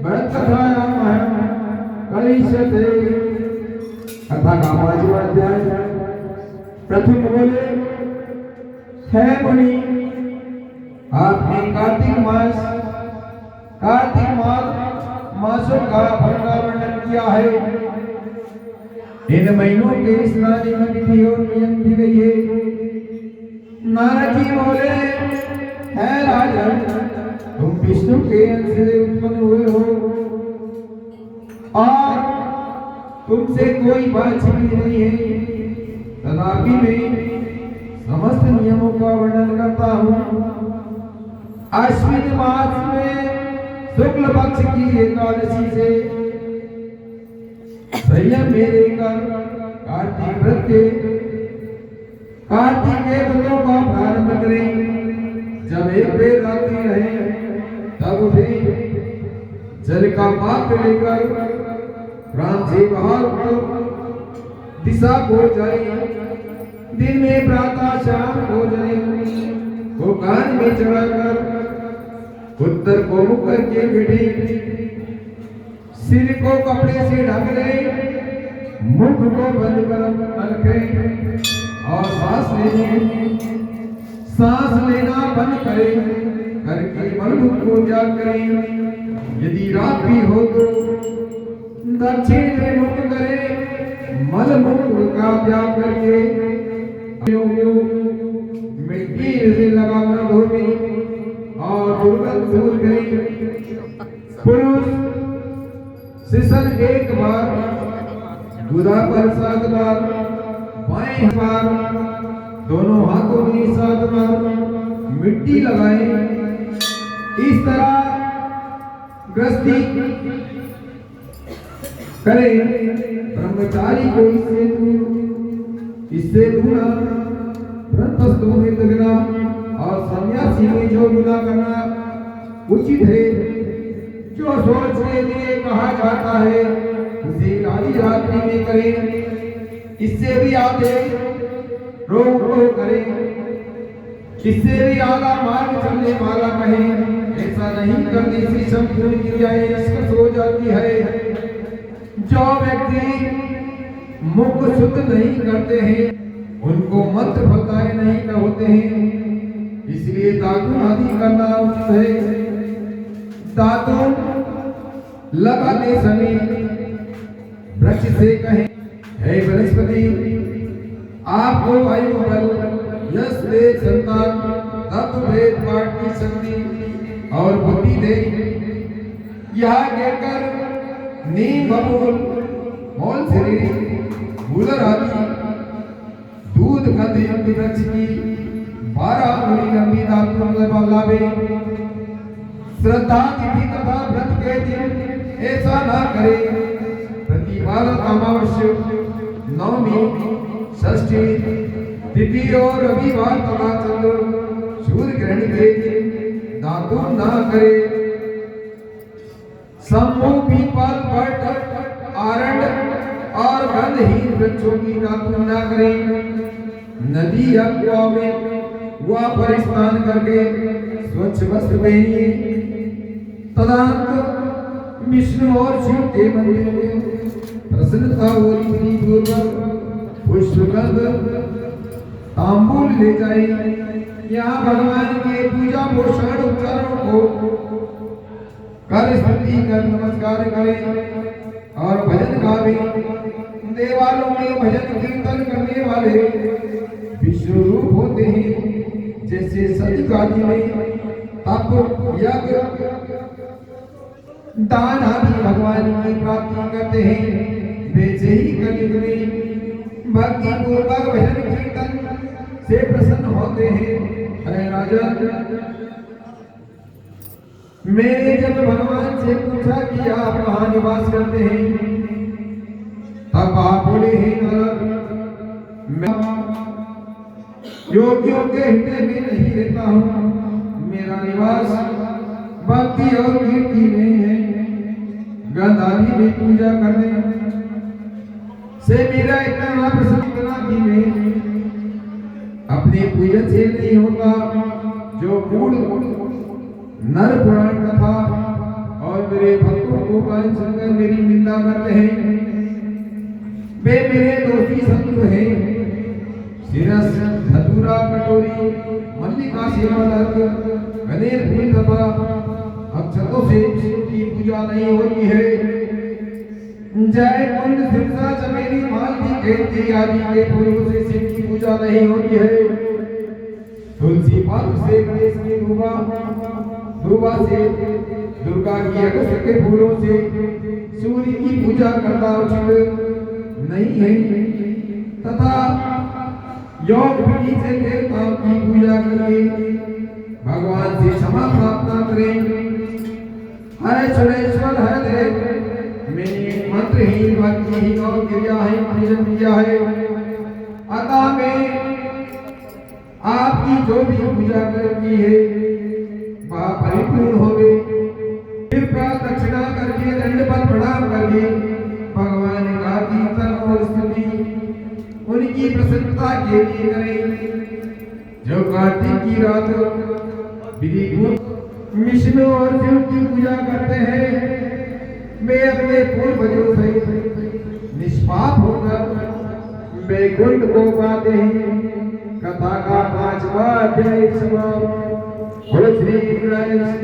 व्रतकथायां कलिष्यते। कथा का 5वां अध्याय। प्रथम बोले, है मुनि, आपने कार्तिक मासों का फल का वर्णन किया है। इन महीनों के स्नान की विधि और नियम दी गई है। नारद जी बोले, है राजन, तुम विष्णु के अंश से उत्पन्न हुए हो और तुमसे कोई बात छिपी नहीं है। तथापि मैं समस्त नियमों का वर्णन करता हूँ। अश्विन मास में शुक्ल पक्ष की एकादशी से संयम मेरे कर कार्तिक व्रत के व्रतों का प्रारंभ करें। जब एक बेर रात्रि रहे तब उठे, जल का पात्र लेकर ग्राम से बाहर दिशा को जाए। दिन में प्रातः शाम भोजन को कान में चढ़ाकर उत्तर को मुख करके बैठे। सिर को कपड़े से ढक ले, मुख को बंद कर रखें और सांस लेना बंद करें करके मलमूत्र को त्याग करें। यदि रात भी हो तो दक्षिण में मुख करें। मलमूत्र का त्याग करके मिट्टी से लगाकर धोने और दुर्गंध दूर करें। पुरुष सिसन एक बार, गुदा पर 7 बार, बाएं बार दोनों हाथों में 7 बार मिट्टी लगाएं। इस तरह गृहस्थी करें। ब्रह्मचारी को इससे दूर और सन्यासी में जो गुना करना उचित है, जो सोच के लिए कहा जाता है, उसे आधी रात्रि में करें। इससे भी आगे रोक करें, इससे भी आधा मार्ग चलने वाला कहें। ऐसा नहीं करने से संपूर्ण क्रियाएं निष्कर्ष हो जाती है। जो व्यक्ति मुख शुद्ध नहीं करते हैं, उनको मंत्र फलदायी नहीं होते हैं। इसलिए दातुन आदि करना उचित है। दातुन लगाते समय वृक्ष से कहें, हे बृहस्पति, आपको आयु बल, यश दे, संतान, तत्व भेद पाठ की शक्ति और बुद्धि दे। यह कहकर नीम, बबूल, मोल शरीर, मूलर आदि दूध गंध वृक्ष की 12 मुड़ी लंबी दातुन लावे। श्रद्धा तिथि तथा व्रत के दिन ऐसा न करे। प्रतिवार अमावस्या, नवमी, षष्ठी तिथि और रविवार तथा चंद्र सूर्य ग्रहण के दिन दातुन न करे। समूह, पीपल, बट, आरंड और गंधहीन वृक्षों की दातुन न करें। नदी या कुआं में वहाँ पर स्नान करके स्वच्छ वस्त्र पहनिए। तदंत विष्णु और शिव के मंदिर में प्रसन्नता और पूर्वक पुष्पगंध तांबूल ले जाए। यहाँ भगवान के पूजा पोषण उपचारों को कर स्तुति कर नमस्कार करें और भजन गावें। देवालयों में भजन कीर्तन करने वाले विष्णु रूप होते हैं। जैसे सतयुग में तप, यज्ञ, दान आदि भगवान की प्राप्ति करते हैं, वैसे ही कलयुग में भक्ति पूर्वक भजन कीर्तन से प्रसन्न होते हैं। अरे राजन, मैंने जब भगवान से पूछा कि आप कहाँ निवास करते हैं, तब आप बोले हैं, मैं योगियों के हृदय में नहीं रहता हूँ। मेरा निवास भक्ति और कीर्ति में है। गंध आदि में पूजा करने से मेरा इतना प्रसन्न कि मैं अपने पूजन से नहीं होता। जो मूल नर पुराण कथा और मेरे भक्तों भगवान शंकर मेरी निंदा करते हैं, वे मेरे दोषी शत्रु हैं। सिरस धतूरा कटोरी मल्लिका सेवादक गणेश फूल तथा अक्षतों से की पूजा नहीं होती है। जय कुंड सिरसा चमेली मालती केतकी आदि के फूलों से शिव की पूजा नहीं होती है। तुलसी पत्र से गणेश की दूबा से दुर्गा की अगस्त के फूलों से सूर्य की पूजा करना उचित नहीं है तथा योग विधि से देवताओं की पूजा करके भगवान से क्षमा प्रार्थना करें। हरे सुरेश्वर हरे देव, मैंने मंत्रहीन भक्तिहीन और क्रियाहीन भजन किया है, अतः मैं आपकी जो भी पूजा करनी है वह परिपूर्ण होवे। कृपया दक्षिणा करके दंडवत प्रणाम करके भगवान का कीर्तन और स्तुति उनकी प्रसन्नता के लिए करें। जो कार्तिक की रात विधि विष्णु और शिव की पूजा करते हैं, वे अपने पूर्वजों से निष्पाप होकर वैकुंठ को पाते हैं। कथा का 5वां अध्याय समाप्त। श्री कृष्ण।